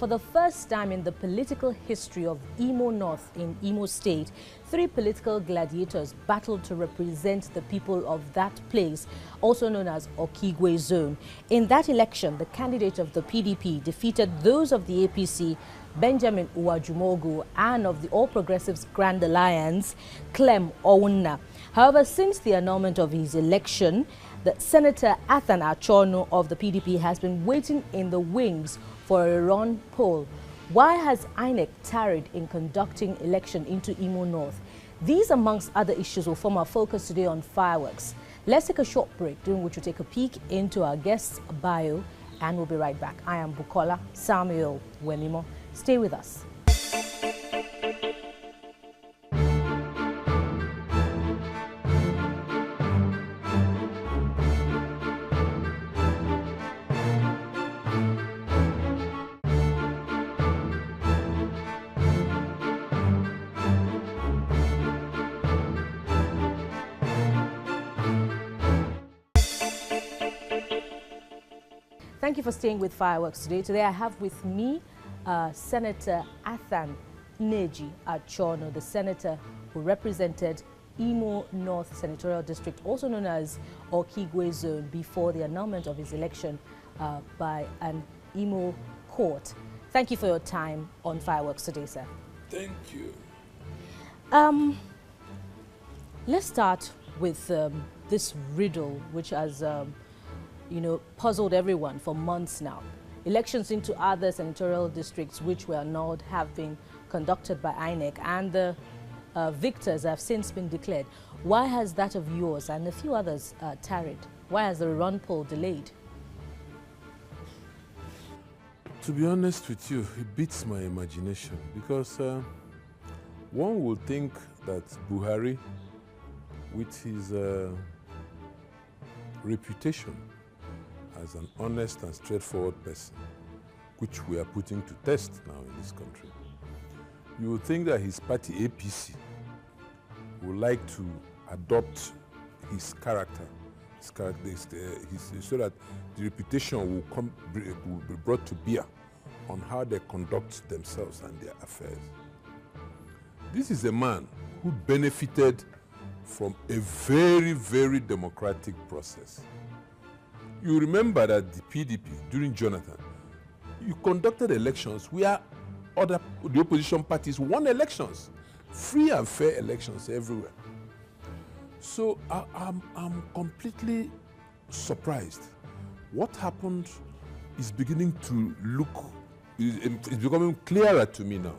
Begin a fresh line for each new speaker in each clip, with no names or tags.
for the first time in the political history of Imo North in Imo State, 3 political gladiators battled to represent the people of that place, also known as Okigwe Zone. In that election, the candidate of the PDP defeated those of the APC, Benjamin Uwajumogu, and of the All Progressives Grand Alliance, Clem Owunna. However, since the annulment of his election, the Senator Athan Achonu of the PDP has been waiting in the wings for a run poll. Why has INEC tarried in conducting election into Imo North? These, amongst other issues, will form our focus today on Fireworks. Let's take a short break, during which we'll take a peek into our guest's bio, and we'll be right back. I am Bukola Samuel Wemimo. Stay with us. Thank you for staying with Fireworks today. Today I have with me Senator Athan Achonu, the senator who represented Imo North Senatorial District, also known as Okigwe Zone, before the annulment of his election by an Imo court. Thank you for your time on Fireworks today, sir.
Thank you.
Let's start with this riddle, which has puzzled everyone for months now. Elections into other senatorial districts which were annulled have been conducted by INEC, and the victors have since been declared. Why has that of yours and a few others tarried? Why has the run poll delayed?
To be honest with you, it beats my imagination, because one would think that Buhari, with his reputation as an honest and straightforward person, which we are putting to test now in this country, you would think that his party, APC, would like to adopt his character, so that the reputation will be brought to bear on how they conduct themselves and their affairs. This is a man who benefited from a very, very democratic process. You remember that the PDP, during Jonathan, you conducted elections where the opposition parties won elections, free and fair elections everywhere. So I'm completely surprised. What happened is beginning to look, it's becoming clearer to me now.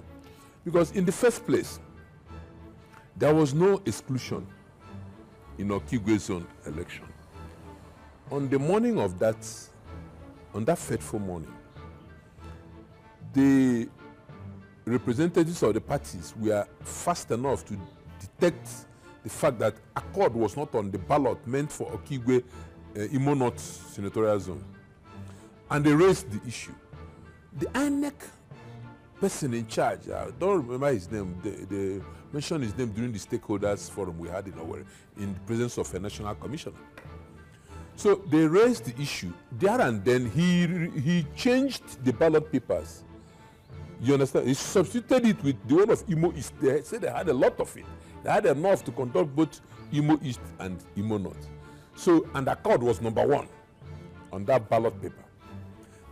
Because in the first place, there was no exclusion in Okigwe Zone election. On the morning of that, on that fateful morning, the representatives of the parties were fast enough to detect the fact that Accord was not on the ballot meant for Okigwe Imo North Senatorial Zone. And they raised the issue. The INEC person in charge, I don't remember his name, they mentioned his name during the stakeholders forum we had in Owerri, in the presence of a national commissioner. So they raised the issue. There and then he changed the ballot papers. You understand? He substituted it with the one of Imo East. They said they had a lot of it. They had enough to conduct both Imo East and Imo North. So, and Accord was #1 on that ballot paper.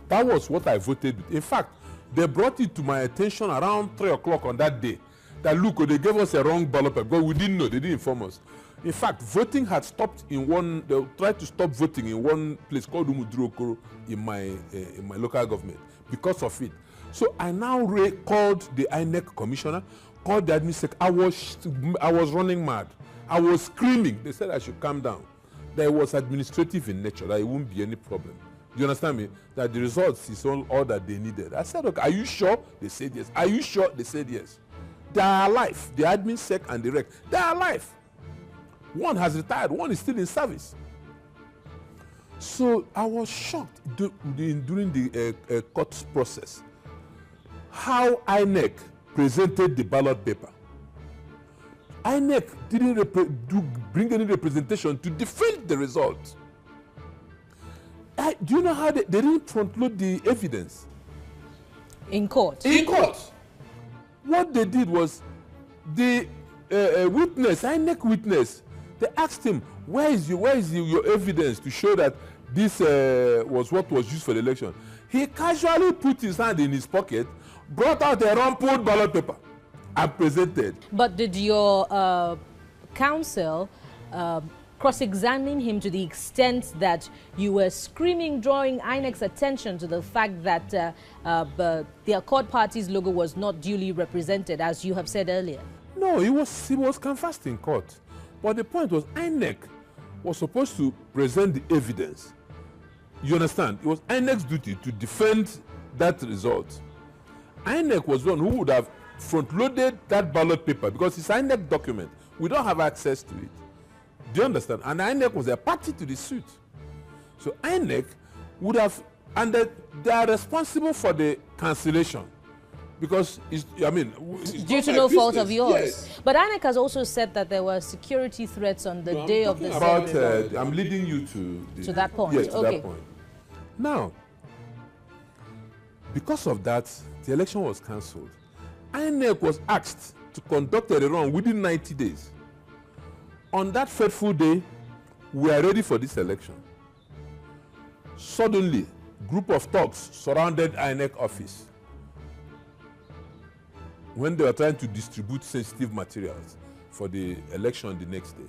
That was what I voted with. In fact, they brought it to my attention around 3 o'clock on that day. That look, they gave us a wrong ballot paper, but we didn't know, they didn't inform us. In fact, voting had stopped in one, they tried to stop voting in one place called Umudurokoro in my local government because of it. So I now called the INEC commissioner, called the administrator. I was running mad. I was screaming. They said I should calm down. That it was administrative in nature, that it wouldn't be any problem. Do you understand me? That the results is all that they needed. I said, okay, are you sure? They said yes. Are you sure? They said yes. They are alive. The admin sec and the rec, they are alive. One has retired, one is still in service. So I was shocked during the court process how INEC presented the ballot paper. INEC didn't bring any representation to defend the result. Do you know how they didn't front load the evidence?
In court?
In court. What they did was, the witness, INEC witness, they asked him, where is your evidence to show that this was what was used for the election? He casually put his hand in his pocket, brought out a rumpled ballot paper, and presented.
But did your counsel cross-examine him to the extent that you were screaming, drawing INEC's attention to the fact that the Accord Party's logo was not duly represented, as you have said earlier?
No, he was canvassed in court. But the point was, INEC was supposed to present the evidence. You understand? It was INEC's duty to defend that result. INEC was one who would have front-loaded that ballot paper because it's an INEC document. We don't have access to it. Do you understand? And INEC was a party to the suit. So INEC would have, and they are responsible for the cancellation. Because,
due to no fault of yours. Yes. But INEC has also said that there were security threats on the day of the ceremony.
I'm leading you to
that point.
Yes, to that point. Now, because of that, the election was cancelled. INEC was asked to conduct a rerun within 90 days. On that fateful day, we are ready for this election. Suddenly, a group of thugs surrounded INEC office when they were trying to distribute sensitive materials for the election the next day.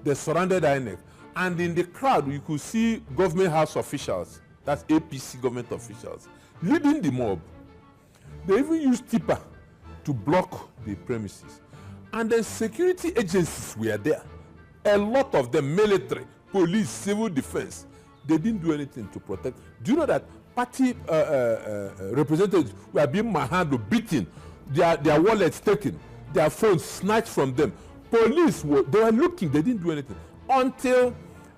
They surrounded INEC, and in the crowd you could see government house officials, that's APC government officials, leading the mob. They even used tipper to block the premises. And then security agencies were there. A lot of them, military, police, civil defense. They didn't do anything to protect. Do you know that party representatives were being manhandled, beaten, their wallets taken, their phones snatched from them? Police, they were looking, they didn't do anything. Until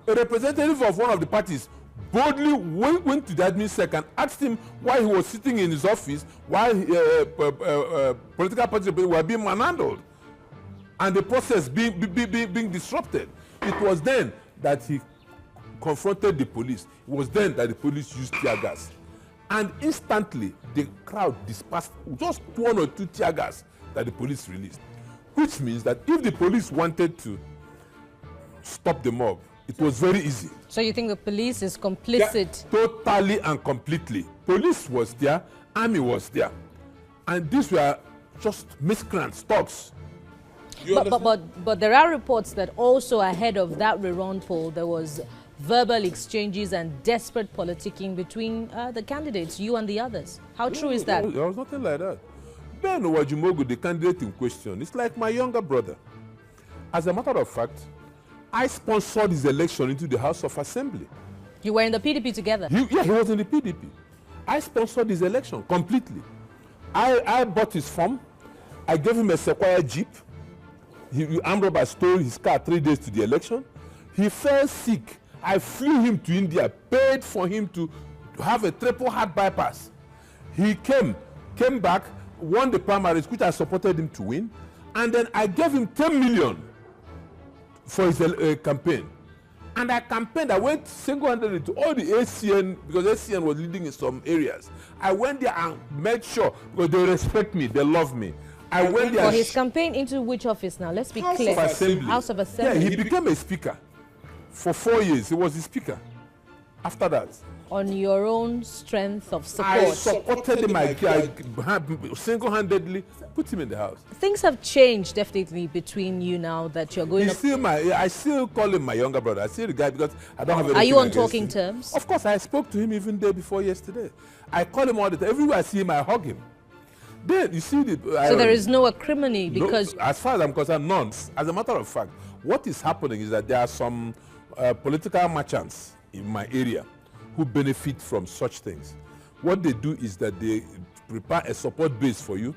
a representative of one of the parties boldly went to the admin sec and asked him why he was sitting in his office while political parties were being manhandled and the process being disrupted. It was then that he confronted the police. It was then that the police used tear gas. And instantly, the crowd dispersed, just 1 or 2 tear gas that the police released. Which means that if the police wanted to stop the mob, it was very easy.
So you think the police is complicit?
Yeah, totally and completely. Police was there, army was there. And these were just miscreants, thugs.
But there are reports that also ahead of that rerun poll, there was verbal exchanges and desperate politicking between the candidates, you and the others. How true is that?
There was nothing like that. Ben Owajimogu, the candidate in question, is like my younger brother. As a matter of fact, I sponsored his election into the House of Assembly.
You were in the PDP together?
He was in the PDP. I sponsored his election completely. I bought his form. I gave him a Sequoia Jeep. Armed robbers stole his car 3 days to the election. He fell sick. I flew him to India, paid for him to have a triple heart bypass. He came back, won the primaries, which I supported him to win, and then I gave him 10 million for his campaign. And I campaigned, I went single-handedly to all the ACN, because ACN was leading in some areas. I went there and made sure, because they respect me, they love me. I went there.
For his campaign into which office now? Let's be clear.
House of Assembly.
House of Assembly.
Yeah, he became a speaker. For 4 years, he was the speaker. After that.
On your own strength of support.
I supported him. I single-handedly put him in the house.
Things have changed definitely between you now that you're going to...
I still call him my younger brother. I still the guy because I don't have anything.
Are you on talking terms?
Of course, I spoke to him even day before yesterday. I call him all the time. Everywhere I see him, I hug him. Then you see
so there is no acrimony because...
No, as far as I'm concerned, none. As a matter of fact, what is happening is that there are some political merchants in my area who benefit from such things. What they do is that they prepare a support base for you.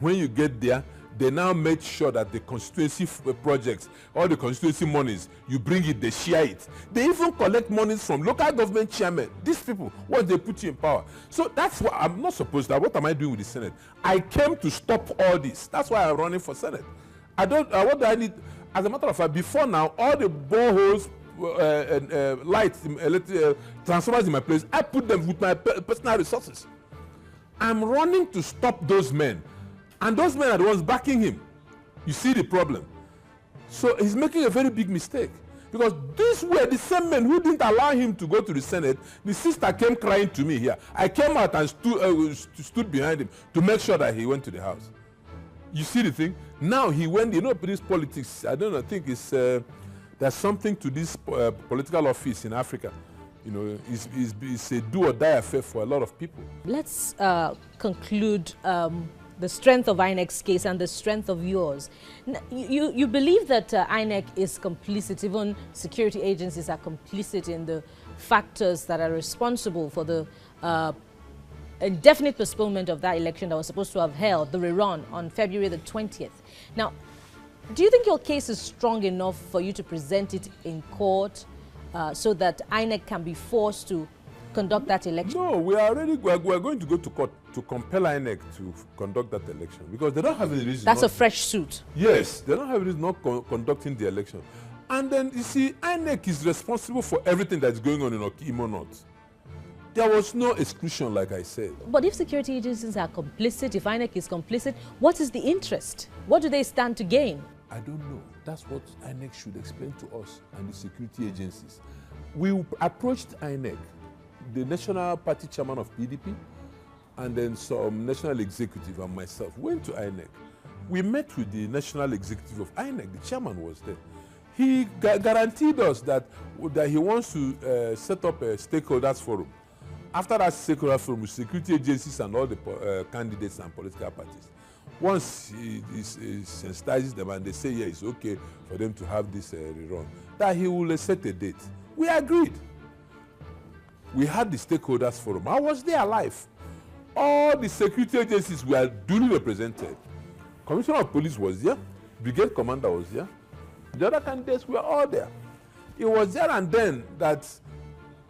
When you get there, they now make sure that the constituency projects, all the constituency monies, you bring it, they share it. They even collect monies from local government chairmen. These people, once they put you in power. So that's what I'm not supposed to. What am I doing with the Senate? I came to stop all this. That's why I'm running for Senate. I don't, what do I need? As a matter of fact, before now, all the boreholes, lights, transformers in my place, I put them with my personal resources. I'm running to stop those men. And those men are the ones backing him. You see the problem. So he's making a very big mistake. Because these were the same men who didn't allow him to go to the Senate. The sister came crying to me here. I came out and stood behind him to make sure that he went to the house. You see the thing? Now he went, you know, this politics, I don't know, I think it's, there's something to this political office in Africa. You know, it's a do or die affair for a lot of people. Let's
conclude the strength of INEC's case and the strength of yours. You believe that INEC is complicit, even security agencies are complicit in the factors that are responsible for the indefinite postponement of that election that was supposed to have held, the rerun, on February the 20th. Now, do you think your case is strong enough for you to present it in court so that INEC can be forced to conduct that election?
No, we are going to go to court to compel INEC to conduct that election because they don't have any reason.
That's a fresh suit.
Yes, they don't have any reason not conducting the election. And then, you see, INEC is responsible for everything that's going on in Imo North. There was no exclusion, like I said.
But if security agencies are complicit, if INEC is complicit, what is the interest? What do they stand to gain?
I don't know. That's what INEC should explain to us and the security agencies. We approached INEC, the national party chairman of PDP, and then some national executive and myself went to INEC. We met with the national executive of INEC. The chairman was there. He guaranteed us that he wants to set up a stakeholders forum. After that stakeholders forum with security agencies and all the candidates and political parties, once he sensitizes them and they say, yeah, it's okay for them to have this rerun, that he will set a date. We agreed. We had the stakeholders forum. I was there live. All the security agencies were duly represented. Commissioner of Police was there. Brigade Commander was there. The other candidates were all there. It was there and then that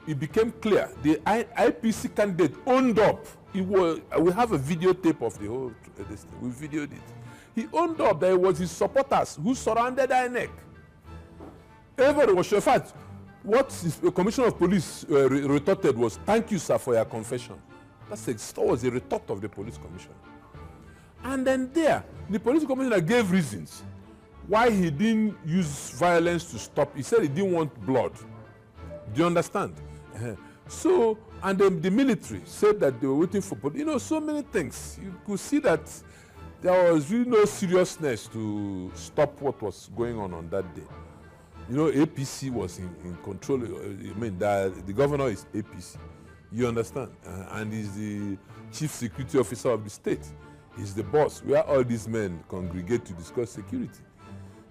it became clear. The IPC candidate owned up. We have a videotape of the whole this thing. We videoed it. He owned up that it was his supporters who surrounded INEC. Everybody was sure. In fact, what the Commissioner of Police retorted was, "Thank you, sir, for your confession." That was a retort of the police commissioner. And then the police commissioner gave reasons why he didn't use violence to stop. He said he didn't want blood. Do you understand? So, and then the military said that they were waiting for, you know, so many things. You could see that there was really no seriousness to stop what was going on that day. You know, APC was in control. I mean, the governor is APC. You understand? And he's the chief security officer of the state. He's the boss, where all these men congregate to discuss security.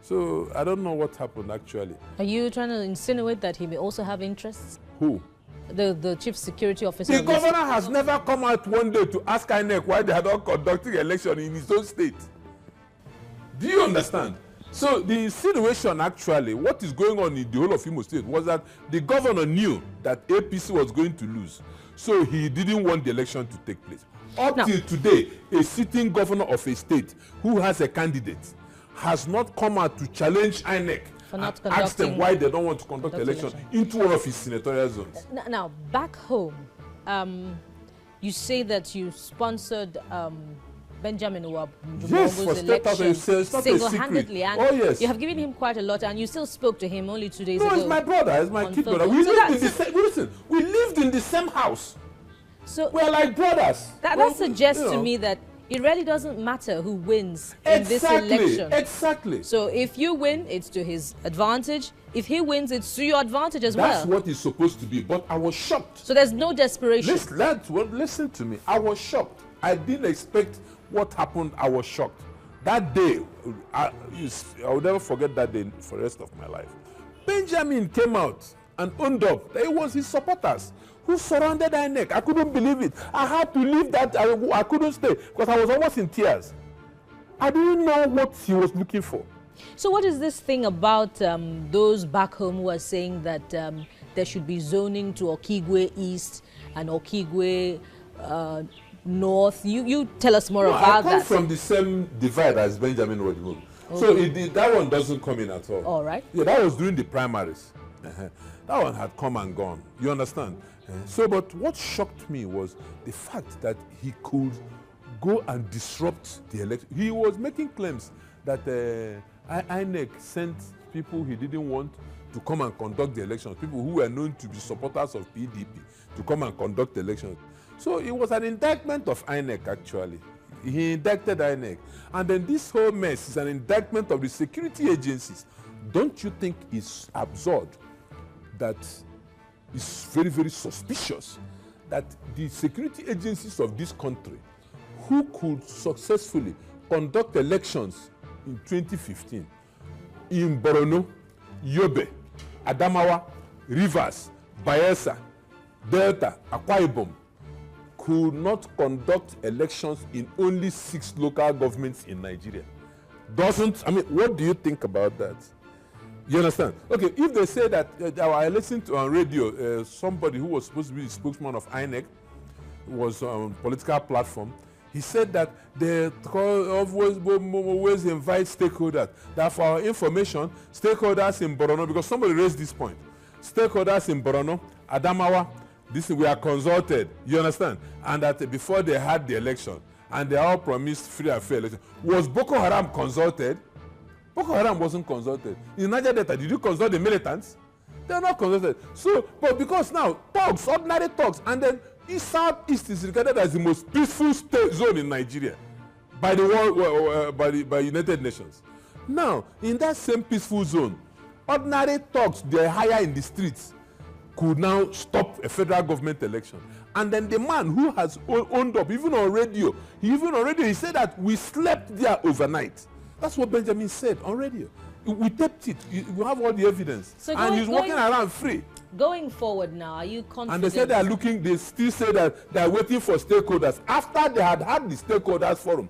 So I don't know what happened actually. Are
you trying to insinuate that he may also have interests?
Who?
The chief security officer.
The governor has never come out one day to ask INEC why they are not conducting election in his own state. Do you understand? So the insinuation actually, what is going on in the whole of Imo State was that the governor knew that APC was going to lose. So he didn't want the election to take place. Up till today, a sitting governor of a state who has a candidate has not come out to challenge INEC and ask them why they don't want to conduct election into one of his senatorial zones.
Now, back home, you say that you sponsored Benjamin Uwabumogo's election single-handedly, and you have given him quite a lot, and you still spoke to him only 2 days ago.
No, it's my brother, it's my kid brother. We lived in the same house.
So
we're like brothers.
That suggests to me that it really doesn't matter who wins in this election.
Exactly.
So if you win, it's to his advantage. If he wins, it's to your advantage as well.
That's what it's supposed to be. But I was shocked.
So there's no desperation.
Listen to me. I was shocked. I didn't expect what happened. I was shocked. That day, I will never forget that day for the rest of my life. Benjamin came out and owned up that it was his supporters who surrounded INEC. I couldn't believe it. I had to leave that. I couldn't stay because I was almost in tears. I didn't know what he was looking for.
So what is this thing about those back home who are saying that there should be zoning to Okigwe East and Okigwe North? You tell us more about that.
I come from the same divide as Benjamin Uwabumogo. Okay. So that one doesn't come in at all.
All right.
Yeah, that was during the primaries. That one had come and gone. You understand? So, but what shocked me was the fact that he could go and disrupt the election. He was making claims that INEC sent people he didn't want to come and conduct the elections, people who were known to be supporters of PDP, to come and conduct the elections. So it was an indictment of INEC, actually. He indicted INEC. And then this whole mess is an indictment of the security agencies. Don't you think it's absurd that it's very, very suspicious that the security agencies of this country, who could successfully conduct elections in 2015 in Borno, Yobe, Adamawa, Rivers, Bayelsa, Delta, Akwa Ibom, could not conduct elections in only 6 local governments in Nigeria? What do you think about that? You understand? Okay, if they say that, I listened to on radio, somebody who was supposed to be the spokesman of INEC, was on political platform, he said that they always invite stakeholders. That for our information, stakeholders in Borno, because somebody raised this point, stakeholders in Borno, Adamawa, we are consulted, you understand? And that before they had the election, and they all promised free and fair election. Was Boko Haram consulted? Boko Haram wasn't consulted. In Niger Delta, did you consult the militants? They are not consulted. So, but because now, thugs, ordinary thugs, and then Southeast is regarded as the most peaceful state zone in Nigeria by the world, by United Nations. Now, in that same peaceful zone, ordinary thugs, they hire in the streets, could now stop a federal government election. And then the man who has owned up, even on radio, he said that we slept there overnight. That's what Benjamin said on radio. We taped it. We have all the evidence. So and he's walking around free.
Going forward now, are you confident?
And they said they are looking, they still say that they are waiting for stakeholders. After they had the stakeholders forum,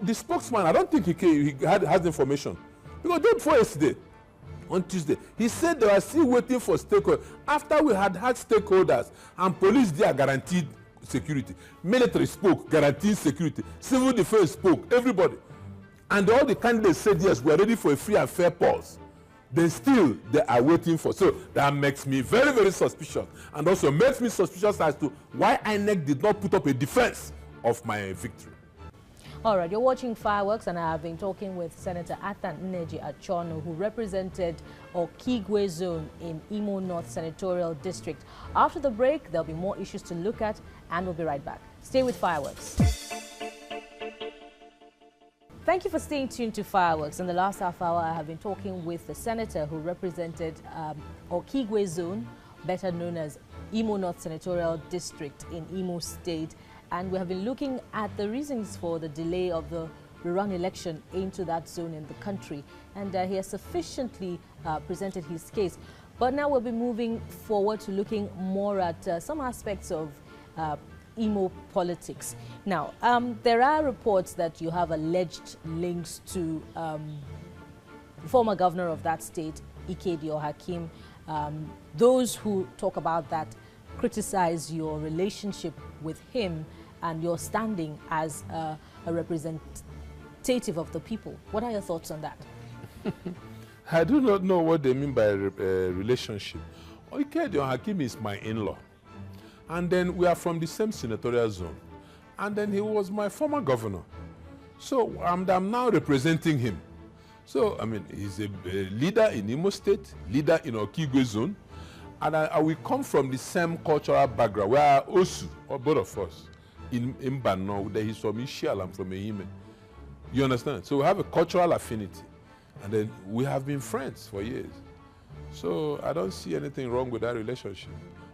the spokesman, I don't think he has information. Because day before yesterday, on Tuesday, he said they were still waiting for stakeholders. After we had stakeholders, and police there guaranteed security. Military spoke, guaranteed security. Civil defense spoke, everybody. And all the candidates said, yes, we are ready for a free and fair pulse. Then still, they are waiting for. So that makes me very, very suspicious. And also makes me suspicious as to why INEC did not put up a defense of my victory.
All right, you're watching Fireworks, and I have been talking with Senator Athan Achonu, who represented Okigwe Zone in Imo North Senatorial District. After the break, there'll be more issues to look at, and we'll be right back. Stay with Fireworks. Thank you for staying tuned to Fireworks. In the last half hour, I have been talking with the senator who represented Okigwe Zone, better known as Imo North Senatorial District in Imo State. And we have been looking at the reasons for the delay of the rerun election into that zone in the country. And he has sufficiently presented his case. But now we'll be moving forward to looking more at some aspects of Imo politics. Now, there are reports that you have alleged links to the former governor of that state, Ikedio Hakim. Those who talk about that criticize your relationship with him and your standing as a representative of the people. What are your thoughts on that?
I do not know what they mean by relationship. Ikedio Hakim is my in-law. And then we are from the same senatorial zone. And then he was my former governor. So I'm now representing him. So, I mean, he's a leader in Imo State, leader in Okigwe Zone. And we come from the same cultural background. We are Osu, or both of us, in Mbano. He's from Ishial, I'm from Ehime. You understand? So we have a cultural affinity. And then we have been friends for years. So I don't see anything wrong with that relationship.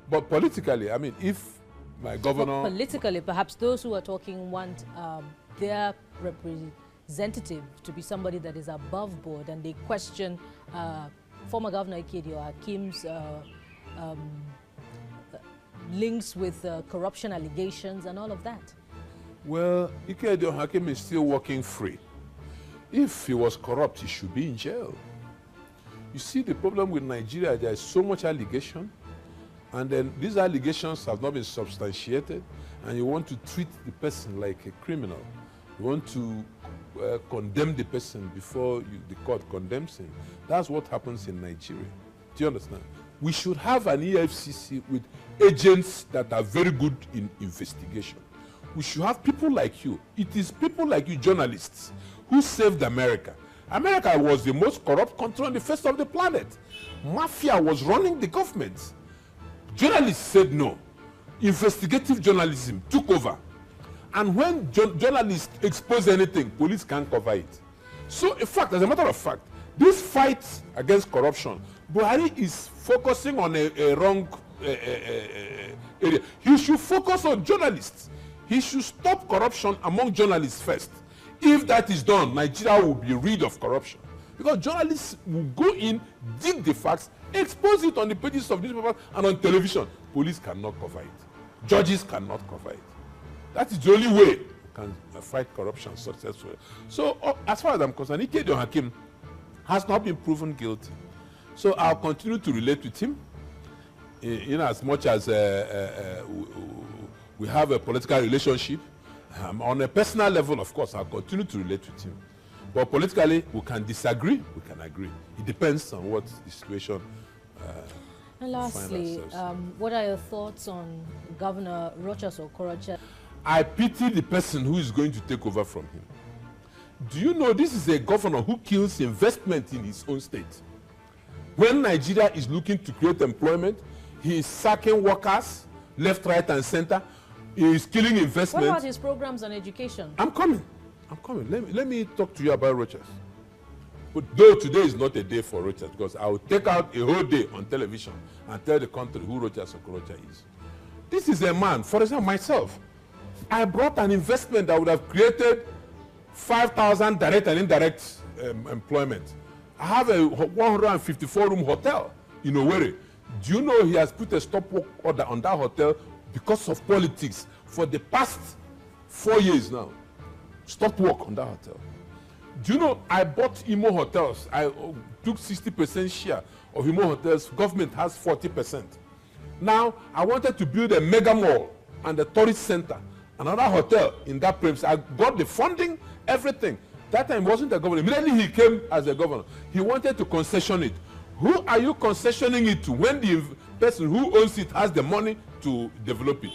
But politically, I mean, if my governor...
But politically, perhaps those who are talking want their representative to be somebody that is above board, and they question former Governor Ikedio Hakim's links with corruption allegations and all of that.
Well, Ikedio Hakim is still working free. If he was corrupt, he should be in jail. You see, the problem with Nigeria, there is so much allegation, and then these allegations have not been substantiated, and you want to treat the person like a criminal. You want to condemn the person before the court condemns him. That's what happens in Nigeria. Do you understand? We should have an EFCC with agents that are very good in investigation. We should have people like you. It is people like you, journalists, who saved America. America was the most corrupt country on the face of the planet. Mafia was running the government. Journalists said no. Investigative journalism took over. And when journalists expose anything, police can't cover it. So, in fact, as a matter of fact, this fight against corruption, Buhari is focusing on a wrong area. He should focus on journalists. He should stop corruption among journalists first. If that is done, Nigeria will be rid of corruption. Because journalists will go in, dig the facts, expose it on the pages of newspapers and on television. Police cannot cover it. Judges cannot cover it. That is the only way we can fight corruption successfully. So, as far as I'm concerned, Ikedio Hakim has not been proven guilty. So I'll continue to relate with him, in as much as we have a political relationship. On a personal level, of course, I'll continue to relate with him. But politically, we can disagree, we can agree. It depends on what the situation.
And lastly, what are your thoughts on Governor Rochas Okorocha?
I pity the person who is going to take over from him. Do you know this is a governor who kills investment in his own state? When Nigeria is looking to create employment, he is sacking workers left, right, and center. He is killing investment.
What about his programs on education?
I'm coming. Let me talk to you about Rochas. But though today is not a day for Rochas, because I will take out a whole day on television and tell the country who Rochas Okorocha is. This is a man, for example, myself. I brought an investment that would have created 5,000 direct and indirect employment. I have a 154-room hotel in Owerri. Do you know he has put a stop work order on that hotel because of politics for the past 4 years now? Stop work on that hotel. Do you know I bought Imo Hotels? I took 60% share of Imo Hotels. Government has 40%. Now, I wanted to build a mega mall and a tourist center, another hotel in that premise. I got the funding, everything. That time wasn't a governor. Immediately he came as a governor. He wanted to concession it. Who are you concessioning it to when the person who owns it has the money to develop it?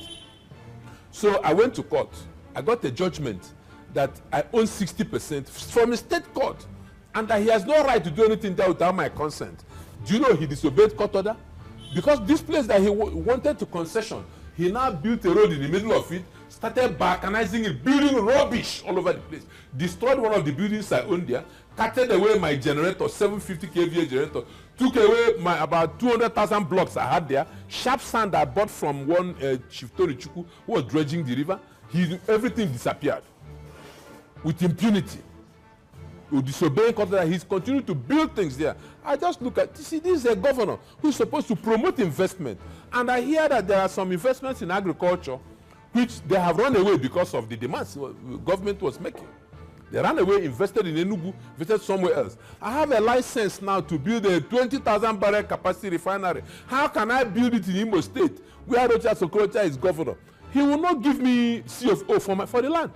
So I went to court. I got a judgment that I own 60% from a state court, and that he has no right to do anything there without my consent. Do you know he disobeyed court order? Because this place that he wanted to concession, he now built a road in the middle of it, started balkanizing it, building rubbish all over the place, destroyed one of the buildings I owned there, carted away my generator, 750 kVA generator, took away my about 200,000 blocks I had there, sharp sand I bought from one Chief Tony Chukwu who was dredging the river. Everything disappeared with impunity. Who disobeying court order, he's continued to build things there. I just look at, see, this is a governor who's supposed to promote investment. And I hear that there are some investments in agriculture which they have run away because of the demands the government was making. They ran away, invested in Enugu, invested somewhere else. I have a license now to build a 20,000 barrel capacity refinery. How can I build it in Imo State, where Rochas Okorocha is governor? He will not give me CFO for the land.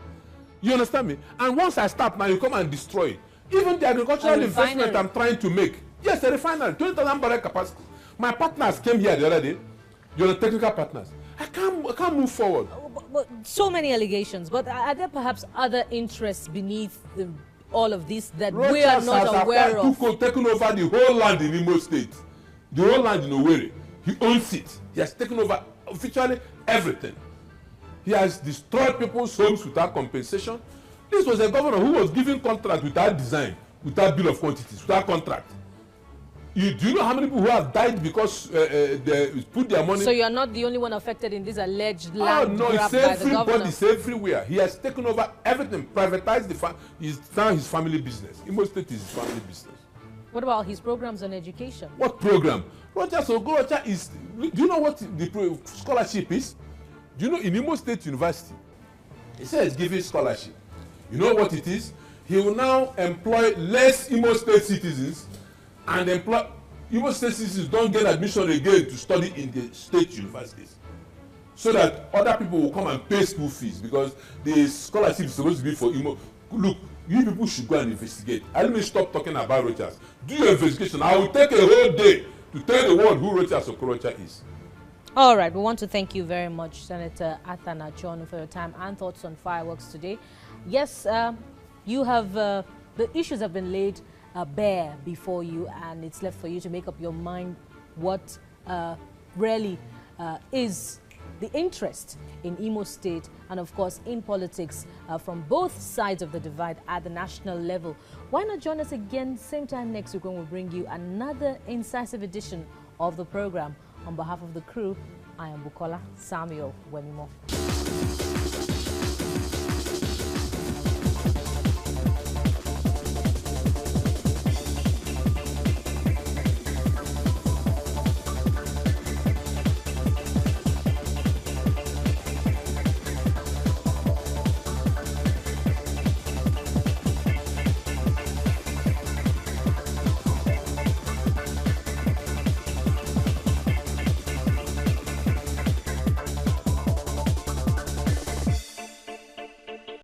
You understand me? And once I start now, you come and destroy it. Even the agricultural investment I'm trying to make. Yes, a refinery, 20,000 barrel capacity. My partners came here the other day. You're the technical partners. I can't move forward.
But so many allegations. But are there perhaps other interests beneath all of this that
Rochas
we are not aware of?
Rochas has taken over the whole land in Imo State. The whole land in Owerri. He owns it. He has taken over officially everything. He has destroyed people's homes without compensation. This was a governor who was giving contract without design, without bill of quantities, without contract. Do you know how many people who have died because they put their money?
So you are not the only one affected in this alleged land grab by the governor?
No, it's everybody, it's everywhere. He has taken over everything, privatized it's now his family business. Imo State is his family business.
What about his programs on education?
What program? Rochas Okorocha is, do you know what the scholarship is? Do you know in Imo State University, he says giving scholarship. You know what it is? He will now employ less Imo State citizens and employ Imo State citizens don't get admission again to study in the state universities. So that other people will come and pay school fees because the scholarship is supposed to be for Imo. Look, you people should go and investigate. Let me stop talking about Rochas. Do your investigation. I will take a whole day to tell the world who Rochas Okorocha is.
All right, we want to thank you very much, Senator Athan Achonu, for your time and thoughts on fireworks today. Yes, you have the issues have been laid bare before you, and it's left for you to make up your mind what really is the interest in Imo State and, of course, in politics from both sides of the divide at the national level. Why not join us again same time next week when we'll bring you another incisive edition of the program. On behalf of the crew, I am Bukola Samuel Wemimo.